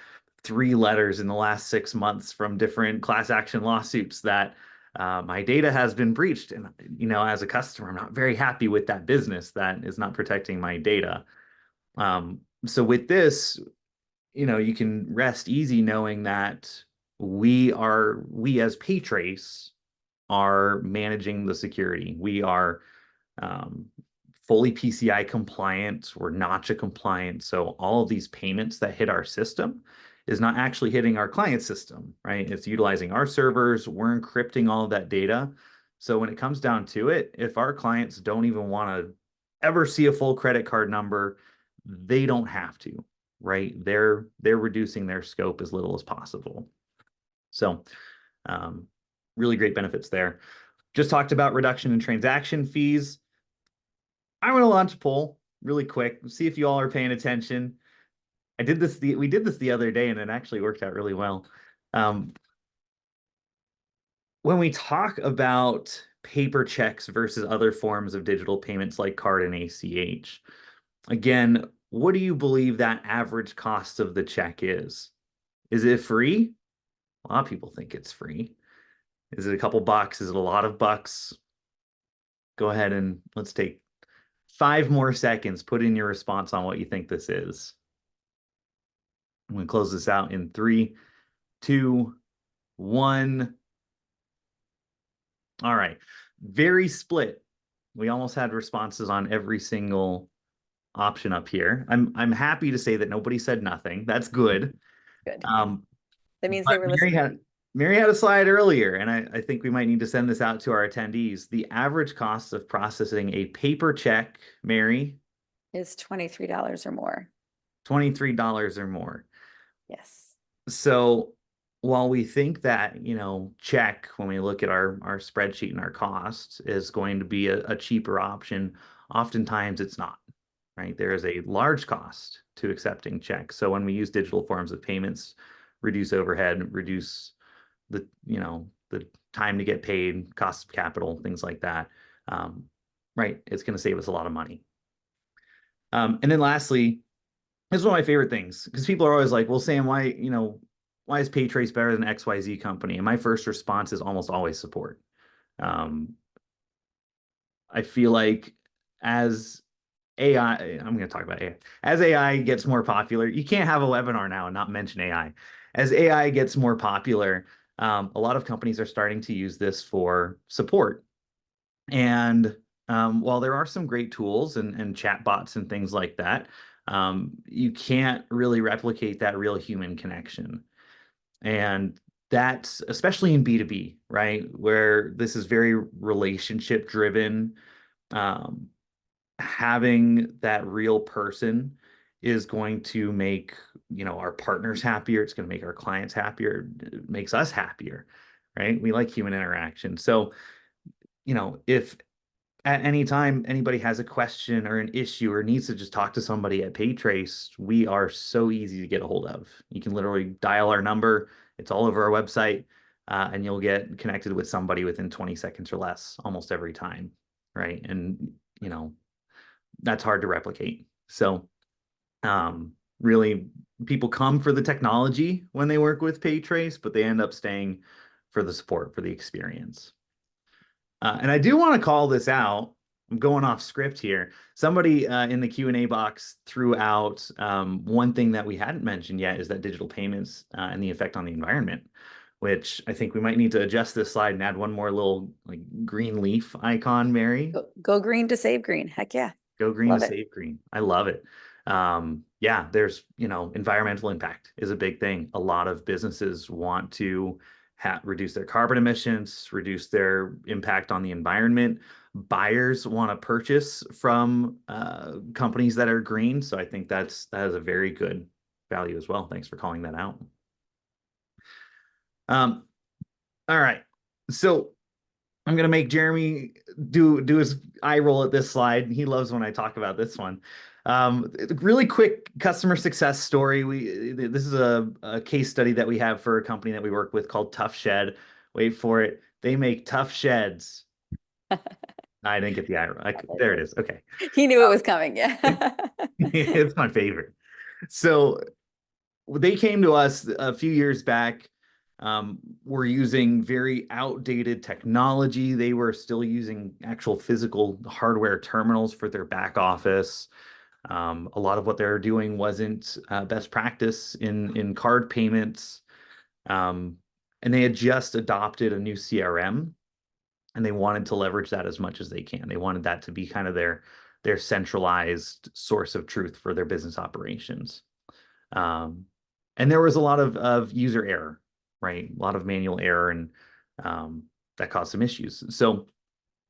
Speaker 1: 3 letters in the last 6 months from different class action lawsuits that my data has been breached. And, as a customer, I'm not very happy with that business that is not protecting my data. So with this, you can rest easy knowing that we as PayTrace are managing the security. We are um, fully PCI compliant. We're Notcha compliant. So all of these payments that hit our system is not actually hitting our client system, right? It's utilizing our servers. We're encrypting all of that data. So when it comes down to it, if our clients don't even want to ever see a full credit card number, they don't have to, right? They're reducing their scope as little as possible. So um, really great benefits there. Just talked about reduction in transaction fees. I'm going to launch a poll really quick, see if you all are paying attention. We did this the other day and it actually worked out really well. When we talk about paper checks versus other forms of digital payments like card and ACH, again, what do you believe that average cost of the check is? Is it free? A lot of people think it's free. Is it a couple bucks? Is it a lot of bucks? Go ahead and let's take 5 more seconds. Put in your response on what you think this is. I'm going to close this out in 3, 2, 1. All right. Very split. We almost had responses on every single option up here. I'm happy to say that nobody said nothing. That's good.
Speaker 2: Good.
Speaker 1: Um,
Speaker 2: That means
Speaker 1: but
Speaker 2: they were listening.
Speaker 1: Mary had a slide earlier, and I think we might need to send this out to our attendees. The average cost of processing a paper check, Mary,
Speaker 2: Is $23 or more.
Speaker 1: $23 or more.
Speaker 2: Yes.
Speaker 1: So while we think that, check, when we look at our spreadsheet and our costs, is going to be a cheaper option, oftentimes it's not, right? There is a large cost to accepting checks. So when we use digital forms of payments, reduce overhead, reduce the time to get paid, cost of capital, things like that, right? It's going to save us a lot of money. And then lastly, this is one of my favorite things because people are always like, well, Sam, why is PayTrace better than XYZ company? And my first response is almost always support. I feel like as AI, I'm going to talk about AI. As AI gets more popular, you can't have a webinar now and not mention AI. As AI gets more popular, a lot of companies are starting to use this for support. And while there are some great tools and chat bots and things like that, you can't really replicate that real human connection. And that's especially in B2B, right? Where this is very relationship driven. Um, Having that real person is going to make, our partners happier. It's going to make our clients happier. It makes us happier, right? We like human interaction. So, if at any time anybody has a question or an issue or needs to just talk to somebody at PayTrace, we are so easy to get a hold of. You can literally dial our number. It's all over our website, and you'll get connected with somebody within 20 seconds or less almost every time, right? And, that's hard to replicate. So really, people come for the technology when they work with PayTrace, but they end up staying for the support, for the experience. And I do want to call this out. I'm going off script here. Somebody in the Q&A box threw out one thing that we hadn't mentioned yet is that digital payments and the effect on the environment, which I think we might need to adjust this slide and add one more little like green leaf icon, Mary.
Speaker 2: Go green to save green. Heck yeah.
Speaker 1: Go green
Speaker 2: Love
Speaker 1: to
Speaker 2: it.
Speaker 1: save green. I love it. Yeah, there's, environmental impact is a big thing. A lot of businesses want to reduce their carbon emissions, reduce their impact on the environment. Buyers want to purchase from companies that are green. So I think that is a very good value as well. Thanks for calling that out. All right. So I'm gonna make Jeremy do his eye roll at this slide. He loves when I talk about this one. Really quick customer success story. This is a case study that we have for a company that we work with called Tough Shed. Wait for it. They make tough sheds. I didn't get the eye roll. There it is. Okay.
Speaker 2: He knew it was coming. Yeah.
Speaker 1: It's my favorite. So they came to us a few years back. We're using very outdated technology. They were still using actual physical hardware terminals for their back office. A lot of what they're doing wasn't best practice in card payments. And they had just adopted a new CRM, and they wanted to leverage that as much as they can. They wanted that to be kind of their centralized source of truth for their business operations. And there was a lot of user error, right? A lot of manual error, and that caused some issues. So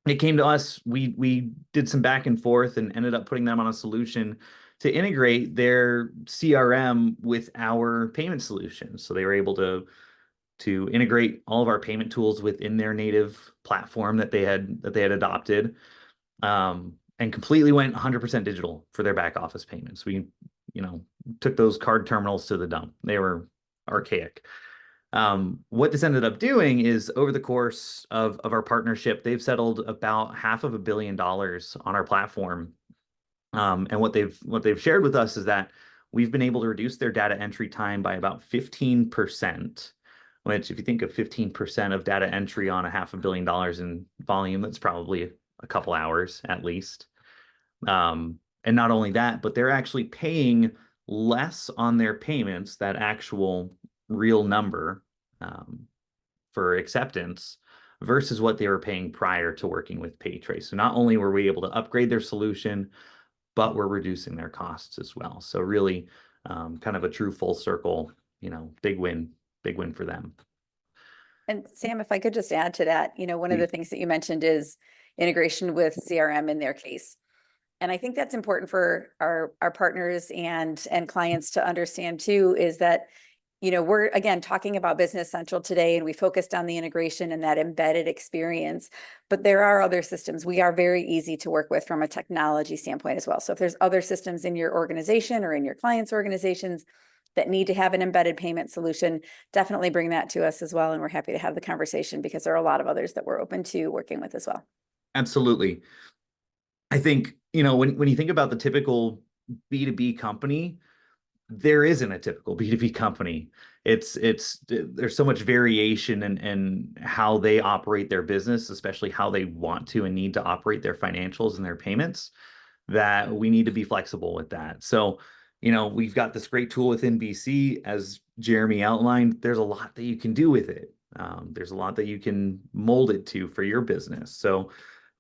Speaker 1: it came to us. We did some back and forth and ended up putting them on a solution to integrate their CRM with our payment solution. So they were able to integrate all of our payment tools within their native platform that they had adopted, and completely went 100% digital for their back office payments. We, took those card terminals to the dump. They were archaic. What this ended up doing is, over the course of our partnership, they've settled about $500 million on our platform. And what they've shared with us is that we've been able to reduce their data entry time by about 15%, which, if you think of 15% of data entry on $500 million in volume, that's probably a couple hours at least. And not only that, but they're actually paying less on their payments, that actual real number, for acceptance, versus what they were paying prior to working with PayTrace. So not only were we able to upgrade their solution, but we're reducing their costs as well. So really, kind of a true full circle, big win for them.
Speaker 2: And Sam, if I could just add to that, one of the things that you mentioned is integration with CRM in their case. And I think that's important for our partners and clients to understand too, is that, we're, again, talking about Business Central today, and we focused on the integration and that embedded experience, but there are other systems. We are very easy to work with from a technology standpoint as well. So if there's other systems in your organization or in your clients' organizations that need to have an embedded payment solution, definitely bring that to us as well. And we're happy to have the conversation, because there are a lot of others that we're open to working with as well.
Speaker 1: Absolutely. I think, when you think about the typical B2B company, there isn't a typical B2B company. There's so much variation in how they operate their business, especially how they want to and need to operate their financials and their payments, that we need to be flexible with that. So, we've got this great tool within BC, as Jeremy outlined. There's a lot that you can do with it. There's a lot that you can mold it to for your business. So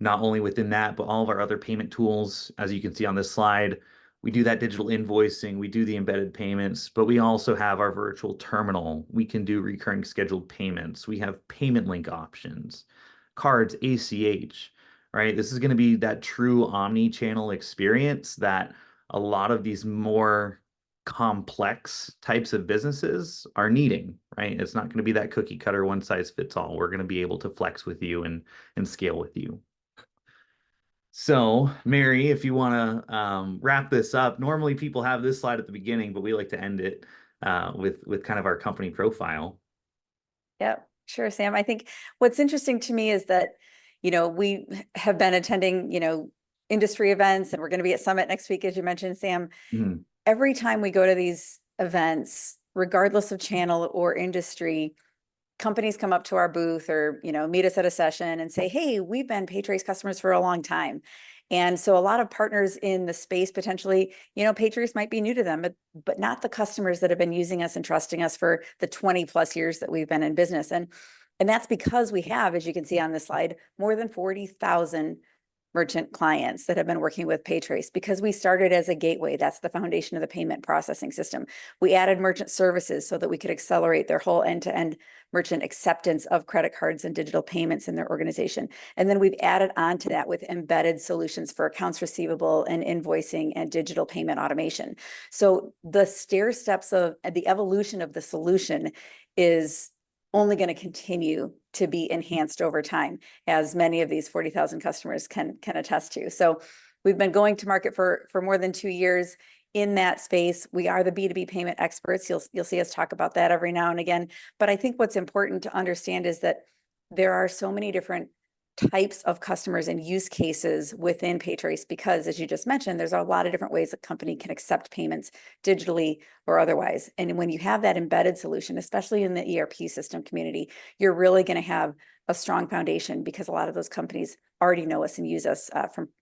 Speaker 1: not only within that, but all of our other payment tools, as you can see on this slide, we do that digital invoicing, we do the embedded payments, but we also have our virtual terminal. We can do recurring scheduled payments. We have payment link options, cards, ACH, right? This is going to be that true omni-channel experience that a lot of these more complex types of businesses are needing, right? It's not going to be that cookie cutter, one size fits all. We're going to be able to flex with you and scale with you. So, Mary, if you want to wrap this up, normally people have this slide at the beginning, but we like to end it with kind of our company profile.
Speaker 2: Yep, sure, Sam. I think what's interesting to me is that, we have been attending, industry events, and we're going to be at Summit next week, as you mentioned, Sam.
Speaker 1: Mhm.
Speaker 2: Every time we go to these events, regardless of channel or industry, companies come up to our booth or, meet us at a session and say, hey, we've been PayTrace customers for a long time. And so a lot of partners in the space, potentially, PayTrace might be new to them, but not the customers that have been using us and trusting us for the 20 plus years that we've been in business. And that's because we have, as you can see on this slide, more than 40,000 merchant clients that have been working with PayTrace, because we started as a gateway. That's the foundation of the payment processing system. We added merchant services so that we could accelerate their whole end-to-end merchant acceptance of credit cards and digital payments in their organization. And then we've added on to that with embedded solutions for accounts receivable and invoicing and digital payment automation. So the stair steps of the evolution of the solution is only going to continue to be enhanced over time, as many of these 40,000 customers can attest to. So we've been going to market for more than 2 years in that space. We are the B2B payment experts. You'll see us talk about that every now and again. But I think what's important to understand is that there are so many different types of customers and use cases within PayTrace, because, as you just mentioned, there's a lot of different ways a company can accept payments digitally or otherwise. And when you have that embedded solution, especially in the ERP system community, you're really going to have a strong foundation, because a lot of those companies already know us and use us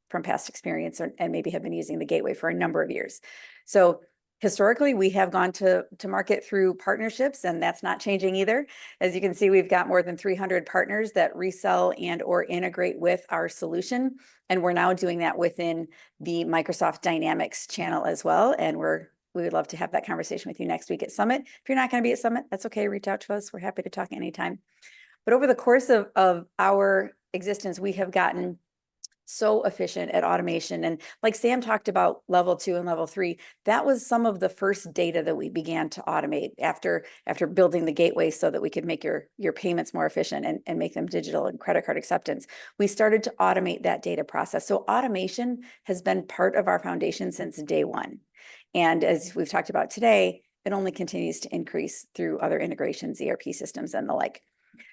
Speaker 2: from past experience and maybe have been using the gateway for a number of years. So historically, we have gone to market through partnerships, and that's not changing either. As you can see, we've got more than 300 partners that resell and or integrate with our solution. And we're now doing that within the Microsoft Dynamics channel as well. And we would love to have that conversation with you next week at Summit. If you're not going to be at Summit, that's okay. Reach out to us. We're happy to talk anytime. But over the course of our existence, we have gotten so efficient at automation. And like Sam talked about level 2 and level 3, that was some of the first data that we began to automate after building the gateway so that we could make your payments more efficient and make them digital and credit card acceptance. We started to automate that data process. So automation has been part of our foundation since day one. And as we've talked about today, it only continues to increase through other integrations, ERP systems, and the like.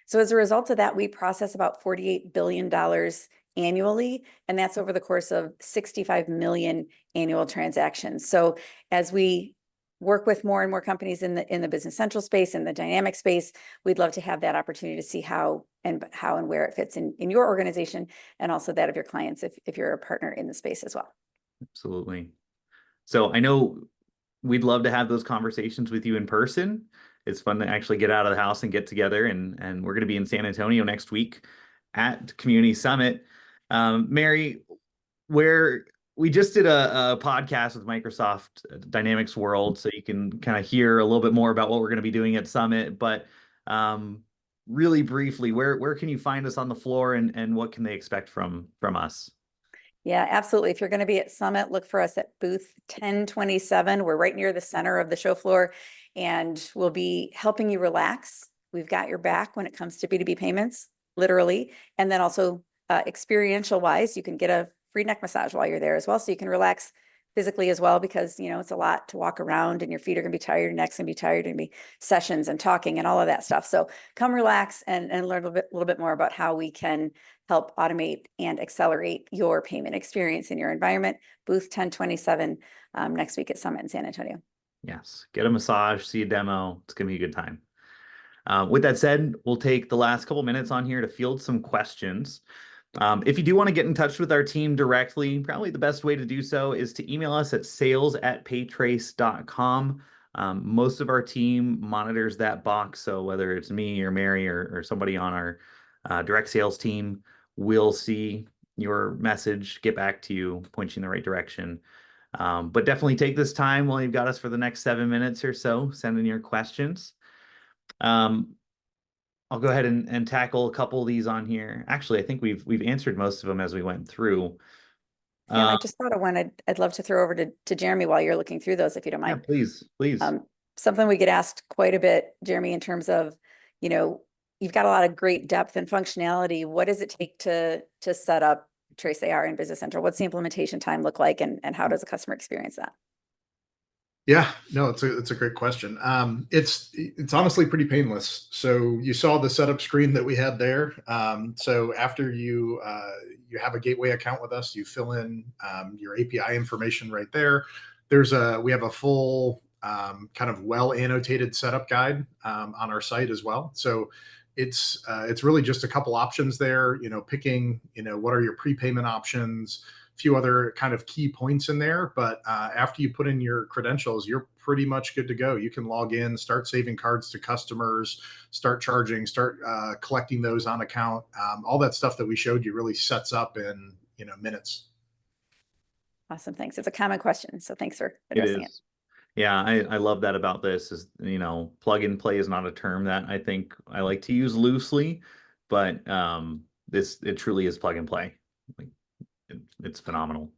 Speaker 2: So as a result of that, we process about $48 billion annually, and that's over the course of 65 million annual transactions. So as we work with more and more companies in the Business Central space, in the dynamic space, we'd love to have that opportunity to see how and where it fits in your organization, and also that of your clients if you're a partner in the space as well.
Speaker 1: Absolutely. So I know we'd love to have those conversations with you in person. It's fun to actually get out of the house and get together, and we're going to be in San Antonio next week at Community Summit. Mary, where we just did a podcast with Microsoft Dynamics World, so you can kind of hear a little bit more about what we're going to be doing at Summit. But really briefly, where can you find us on the floor, and what can they expect from us?
Speaker 2: Yeah, absolutely. If you're going to be at Summit, look for us at booth 1027. We're right near the center of the show floor, and we'll be helping you relax. We've got your back when it comes to B2B payments, literally. And then also experiential wise, you can get a free neck massage while you're there as well. So you can relax physically as well, because, you know, it's a lot to walk around and your feet are going to be tired, your neck's going to be tired, and be sessions and talking and all of that stuff. So come relax and learn a little bit more about how we can help automate and accelerate your payment experience in your environment. Booth 1027 next week at Summit in San Antonio.
Speaker 1: Yes, get a massage, see a demo. It's going to be a good time. With that said, we'll take the last couple minutes on here to field some questions. If you do want to get in touch with our team directly, probably the best way to do so is to email us at sales@paytrace.com. Most of our team monitors that box, so whether it's me or Mary or somebody on our direct sales team, we'll see your message, get back to you, point you in the right direction. But definitely take this time while you've got us for the next 7 minutes or so, send in your questions. I'll go ahead and tackle a couple of these on here. Actually, I think we've answered most of them as we went through.
Speaker 2: Sam, I just thought of one I'd love to throw over to Jeremy while you're looking through those, if you don't mind.
Speaker 1: Yeah, please.
Speaker 2: Something we get asked quite a bit, Jeremy, in terms of, you know, you've got a lot of great depth and functionality. What does it take to set up Trace AR in Business Central? What's the implementation time look like, and how does a customer experience that?
Speaker 3: Yeah, no, it's a great question. It's honestly pretty painless. So you saw the setup screen that we had there. So after you have a gateway account with us, you fill in your API information right there. We have a full kind of well annotated setup guide on our site as well. So it's really just a couple options there. You know, picking what are your prepayment options, few other kind of key points in there. But after you put in your credentials, you're pretty much good to go. You can log in, start saving cards to customers, start charging, start collecting those on account. All that stuff that we showed you really sets up in minutes.
Speaker 2: Awesome. Thanks. It's a common question, so thanks for addressing it.
Speaker 1: Yeah, I love that about this is, plug and play is not a term that I think I like to use loosely, but it truly is plug and play. Like, it's phenomenal.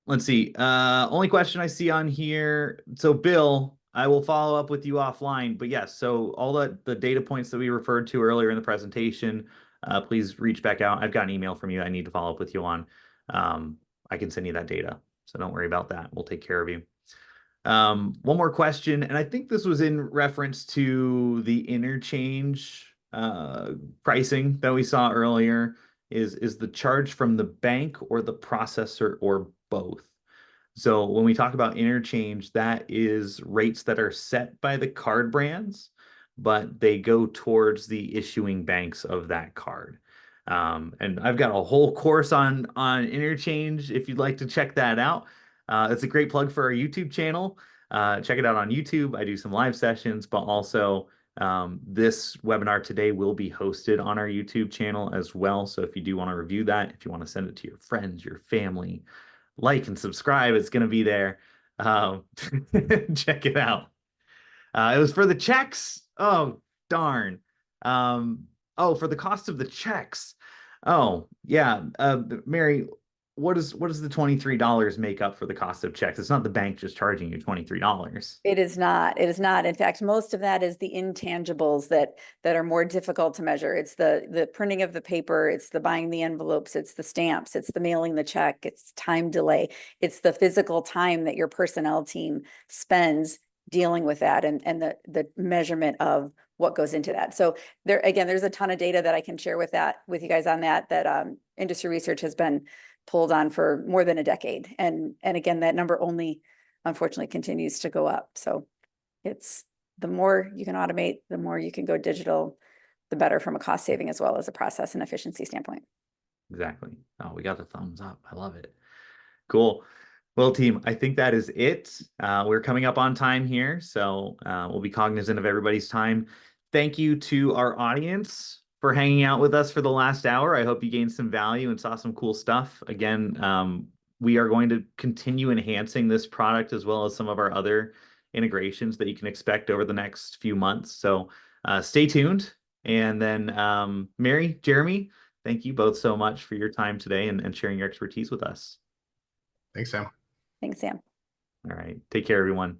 Speaker 1: Let's see. Only question I see on here. So Bill, I will follow up with you offline, but yes, so all the data points that we referred to earlier in the presentation, please reach back out. I've got an email from you I need to follow up with you on. I can send you that data, so don't worry about that. We'll take care of you. One more question, and I think this was in reference to the interchange pricing that we saw earlier. Is the charge from the bank or the processor or both? So when we talk about interchange, that is rates that are set by the card brands, but they go towards the issuing banks of that card. And I've got a whole course on interchange if you'd like to check that out. It's a great plug for our YouTube channel. Check it out on YouTube. I do some live sessions, but also this webinar today will be hosted on our YouTube channel as well. So if you do want to review that, if you want to send it to your friends, your family, like and subscribe, it's going to be there. Check it out. It was for the checks. Oh, darn. Oh, for the cost of the checks. Oh, yeah. Mary, what does the $23 make up for the cost of checks? It's not the bank just charging you $23.
Speaker 2: It is not. It is not. In fact, most of that is the intangibles that are more difficult to measure. It's the printing of the paper, it's the buying the envelopes, it's the stamps, it's the mailing the check, it's time delay, it's the physical time that your personnel team spends dealing with that, and the measurement of what goes into that. So there again, there's a ton of data that I can share with you guys on that industry research has been pulled on for more than a decade, and again, that number only unfortunately continues to go up. So it's the more you can automate, the more you can go digital, the better from a cost saving as well as a process and efficiency standpoint.
Speaker 1: Exactly. Oh, we got the thumbs up. I love it. Cool. Well, team, I think that is it. We're coming up on time here, so we'll be cognizant of everybody's time. Thank you to our audience for hanging out with us for the last hour. I hope you gained some value and saw some cool stuff. Again, we are going to continue enhancing this product as well as some of our other integrations that you can expect over the next few months. So stay tuned. And then Mary, Jeremy, thank you both so much for your time today and sharing your expertise with us.
Speaker 3: Thanks, Sam.
Speaker 2: Thanks, Sam.
Speaker 1: All right. Take care, everyone.